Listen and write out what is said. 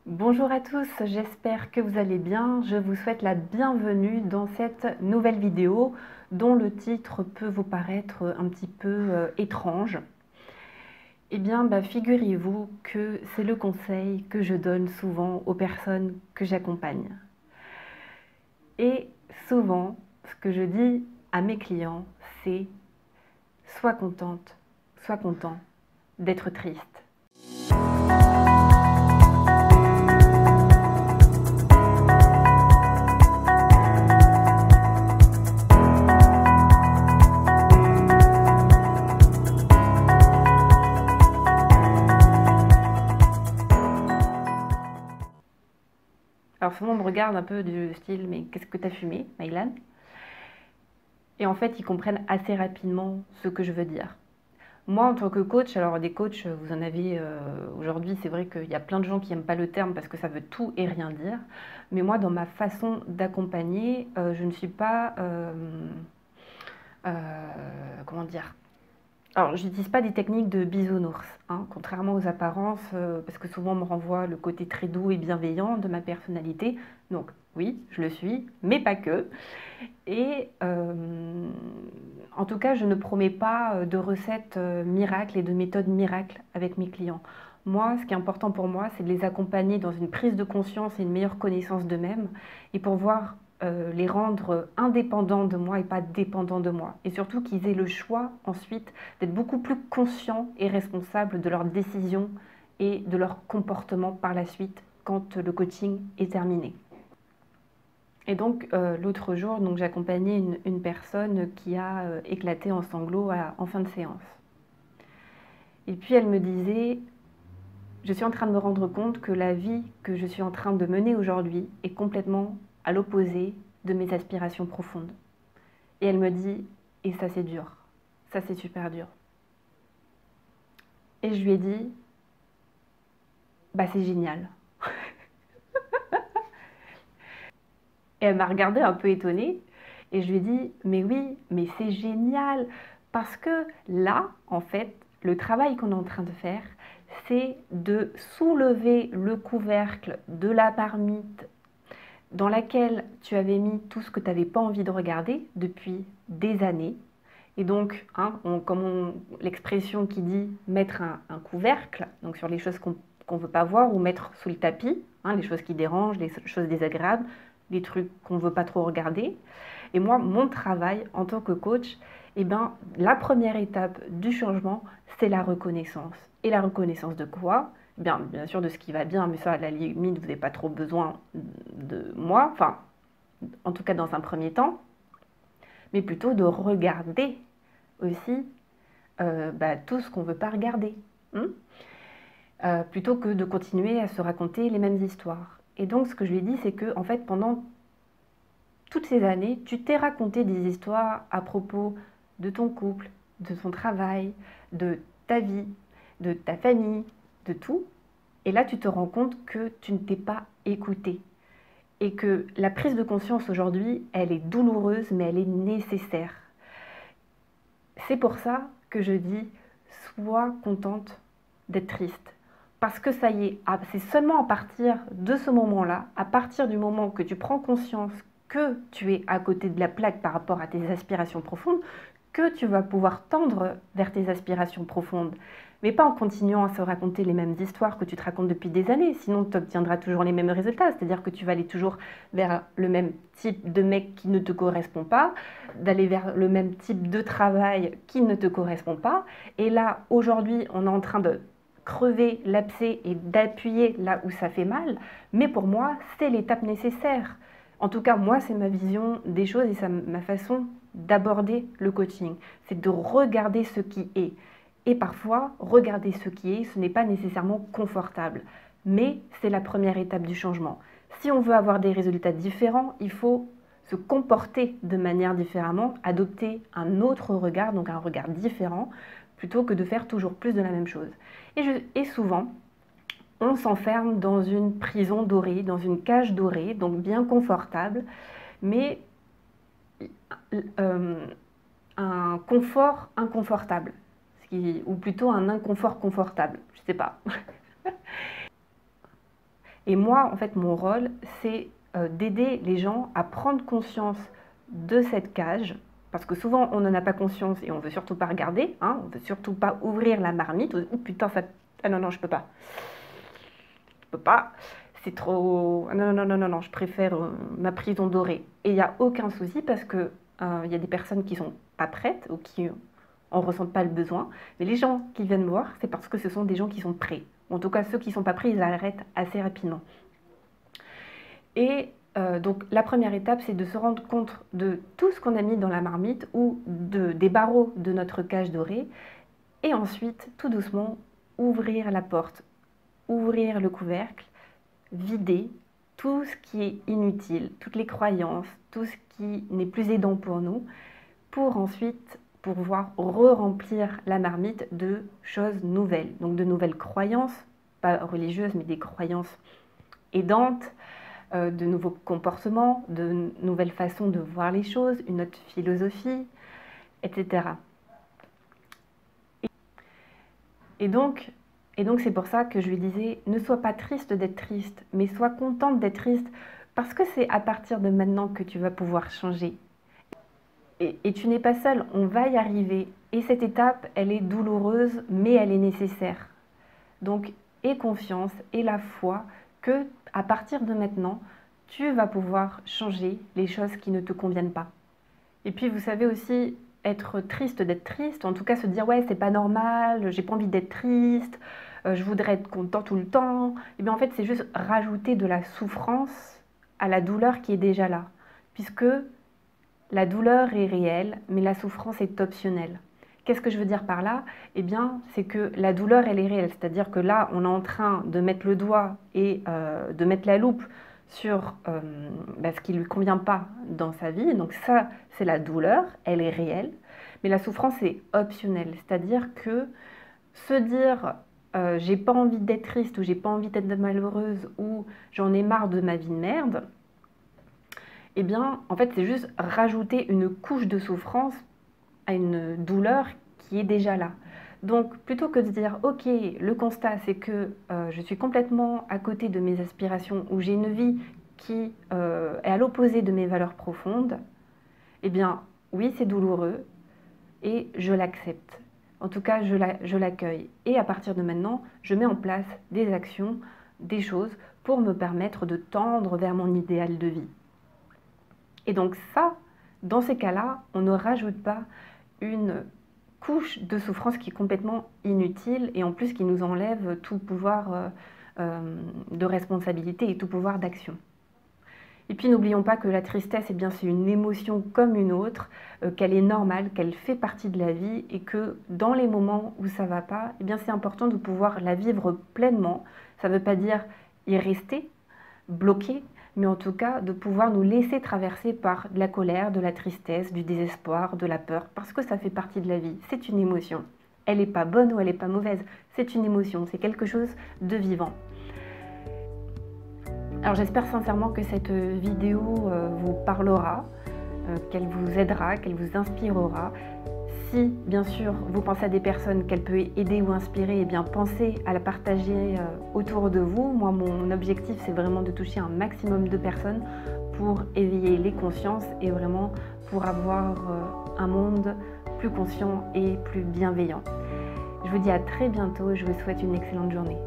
Bonjour à tous, j'espère que vous allez bien. Je vous souhaite la bienvenue dans cette nouvelle vidéo dont le titre peut vous paraître un petit peu étrange. Eh bien, figurez-vous que c'est le conseil que je donne souvent aux personnes que j'accompagne. Et souvent, ce que je dis à mes clients, c'est sois contente, sois content d'être triste. Alors souvent on me regarde un peu du style mais qu'est-ce que t'as fumé, Maïlan? Et en fait ils comprennent assez rapidement ce que je veux dire. Moi en tant que coach, alors des coachs vous en avez aujourd'hui, c'est vrai qu'il y a plein de gens qui n'aiment pas le terme parce que ça veut tout et rien dire. Mais moi dans ma façon d'accompagner, je ne suis pas, comment dire, alors, je n'utilise pas des techniques de bisounours, hein, contrairement aux apparences, parce que souvent on me renvoie le côté très doux et bienveillant de ma personnalité. Donc oui, je le suis, mais pas que. Et en tout cas, je ne promets pas de recettes miracles et de méthodes miracles avec mes clients. Moi, ce qui est important pour moi, c'est de les accompagner dans une prise de conscience et une meilleure connaissance d'eux-mêmes et pour voir les rendre indépendants de moi et pas dépendants de moi. Et surtout qu'ils aient le choix ensuite d'être beaucoup plus conscients et responsables de leurs décisions et de leur comportement par la suite quand le coaching est terminé. Et donc l'autre jour, j'accompagnais une personne qui a éclaté en sanglots en fin de séance. Et puis elle me disait, je suis en train de me rendre compte que la vie que je suis en train de mener aujourd'hui est complètement à l'opposé de mes aspirations profondes. Et elle me dit, et ça c'est dur, ça c'est super dur. Et je lui ai dit, c'est génial. Et elle m'a regardée un peu étonnée. Et je lui ai dit, mais oui, mais c'est génial. Parce que là, en fait, le travail qu'on est en train de faire, c'est de soulever le couvercle de la marmite dans laquelle tu avais mis tout ce que tu n'avais pas envie de regarder depuis des années. Et donc, l'expression qui dit mettre un couvercle, donc sur les choses qu'on ne veut pas voir, ou mettre sous le tapis, hein, les choses qui dérangent, les choses désagréables, les trucs qu'on ne veut pas trop regarder. Et moi, mon travail en tant que coach, la première étape du changement, c'est la reconnaissance. Et la reconnaissance de quoi? Bien sûr de ce qui va bien, mais ça, à la limite, vous n'avez pas trop besoin de moi, enfin, en tout cas dans un premier temps, mais plutôt de regarder aussi tout ce qu'on ne veut pas regarder. Plutôt que de continuer à se raconter les mêmes histoires. Et donc, ce que je lui ai dit, c'est que, en fait, pendant toutes ces années, tu t'es raconté des histoires à propos de ton couple, de ton travail, de ta vie, de ta famille, de tout. Et là, tu te rends compte que tu ne t'es pas écouté. Et que la prise de conscience aujourd'hui, elle est douloureuse, mais elle est nécessaire. C'est pour ça que je dis, sois contente d'être triste. Parce que ça y est, c'est seulement à partir de ce moment-là, à partir du moment que tu prends conscience que tu es à côté de la plaque par rapport à tes aspirations profondes, que tu vas pouvoir tendre vers tes aspirations profondes. Mais pas en continuant à se raconter les mêmes histoires que tu te racontes depuis des années, sinon tu obtiendras toujours les mêmes résultats, c'est-à-dire que tu vas aller toujours vers le même type de mec qui ne te correspond pas, d'aller vers le même type de travail qui ne te correspond pas. Et là, aujourd'hui, on est en train de crever l'abcès et d'appuyer là où ça fait mal, mais pour moi, c'est l'étape nécessaire. En tout cas, moi, c'est ma vision des choses et ma façon d'aborder le coaching. C'est de regarder ce qui est. Et parfois, regarder ce qui est, ce n'est pas nécessairement confortable, mais c'est la première étape du changement. Si on veut avoir des résultats différents, il faut se comporter de manière différemment, adopter un autre regard, donc un regard différent, plutôt que de faire toujours plus de la même chose. Et souvent, on s'enferme dans une prison dorée, dans une cage dorée, donc bien confortable, mais un confort inconfortable, ou plutôt un inconfort confortable, je ne sais pas. Et moi, en fait, mon rôle, c'est d'aider les gens à prendre conscience de cette cage, parce que souvent, on n'en a pas conscience et on ne veut surtout pas regarder, hein, on ne veut surtout pas ouvrir la marmite. Oh putain, ça... Ah non, non, je peux pas. Je peux pas. C'est trop... Ah non, non, non, non, non, je préfère ma prison dorée. Et il n'y a aucun souci parce que il y a des personnes qui sont pas prêtes ou qui en ressentent pas le besoin. Mais les gens qui viennent me voir, c'est parce que ce sont des gens qui sont prêts. En tout cas, ceux qui ne sont pas prêts, ils arrêtent assez rapidement. Et donc, la première étape, c'est de se rendre compte de tout ce qu'on a mis dans la marmite ou des barreaux de notre cage dorée. Et ensuite, tout doucement, ouvrir la porte, ouvrir le couvercle, vider tout ce qui est inutile, toutes les croyances, tout ce qui n'est plus aidant pour nous, pour ensuite pouvoir re-remplir la marmite de choses nouvelles. Donc de nouvelles croyances, pas religieuses, mais des croyances aidantes, de nouveaux comportements, de nouvelles façons de voir les choses, une autre philosophie, etc. Et donc c'est pour ça que je lui disais, ne sois pas triste d'être triste, mais sois contente d'être triste, parce que c'est à partir de maintenant que tu vas pouvoir changer. Et tu n'es pas seule, on va y arriver. Et cette étape, elle est douloureuse, mais elle est nécessaire. Donc, aie confiance et la foi que, à partir de maintenant, tu vas pouvoir changer les choses qui ne te conviennent pas. Et puis, vous savez aussi, être triste d'être triste, en tout cas se dire ouais c'est pas normal, j'ai pas envie d'être triste, je voudrais être content tout le temps, et bien en fait c'est juste rajouter de la souffrance à la douleur qui est déjà là, puisque la douleur est réelle, mais la souffrance est optionnelle. Qu'est-ce que je veux dire par là? Eh bien, c'est que la douleur, elle est réelle. C'est-à-dire que là, on est en train de mettre le doigt et de mettre la loupe sur ce qui ne lui convient pas dans sa vie. Donc ça, c'est la douleur, elle est réelle. Mais la souffrance est optionnelle. C'est-à-dire que se dire j'ai pas envie d'être triste ou j'ai pas envie d'être malheureuse ou j'en ai marre de ma vie de merde, eh bien, en fait, c'est juste rajouter une couche de souffrance à une douleur qui est déjà là. Donc, plutôt que de dire, ok, le constat, c'est que je suis complètement à côté de mes aspirations, ou j'ai une vie qui est à l'opposé de mes valeurs profondes, eh bien, oui, c'est douloureux, et je l'accepte. En tout cas, je l'accueille. Et à partir de maintenant, je mets en place des actions, des choses, pour me permettre de tendre vers mon idéal de vie. Et donc ça, dans ces cas-là, on ne rajoute pas une couche de souffrance qui est complètement inutile et en plus qui nous enlève tout pouvoir de responsabilité et tout pouvoir d'action. Et puis n'oublions pas que la tristesse, eh bien, c'est une émotion comme une autre, qu'elle est normale, qu'elle fait partie de la vie et que dans les moments où ça ne va pas, eh bien, c'est important de pouvoir la vivre pleinement. Ça ne veut pas dire y rester, bloqué, mais en tout cas de pouvoir nous laisser traverser par de la colère, de la tristesse, du désespoir, de la peur, parce que ça fait partie de la vie, c'est une émotion. Elle n'est pas bonne ou elle n'est pas mauvaise, c'est une émotion, c'est quelque chose de vivant. Alors j'espère sincèrement que cette vidéo vous parlera, qu'elle vous aidera, qu'elle vous inspirera. Si, bien sûr, vous pensez à des personnes qu'elle peut aider ou inspirer, eh bien, pensez à la partager autour de vous. Moi, mon objectif, c'est vraiment de toucher un maximum de personnes pour éveiller les consciences et vraiment pour avoir un monde plus conscient et plus bienveillant. Je vous dis à très bientôt et je vous souhaite une excellente journée.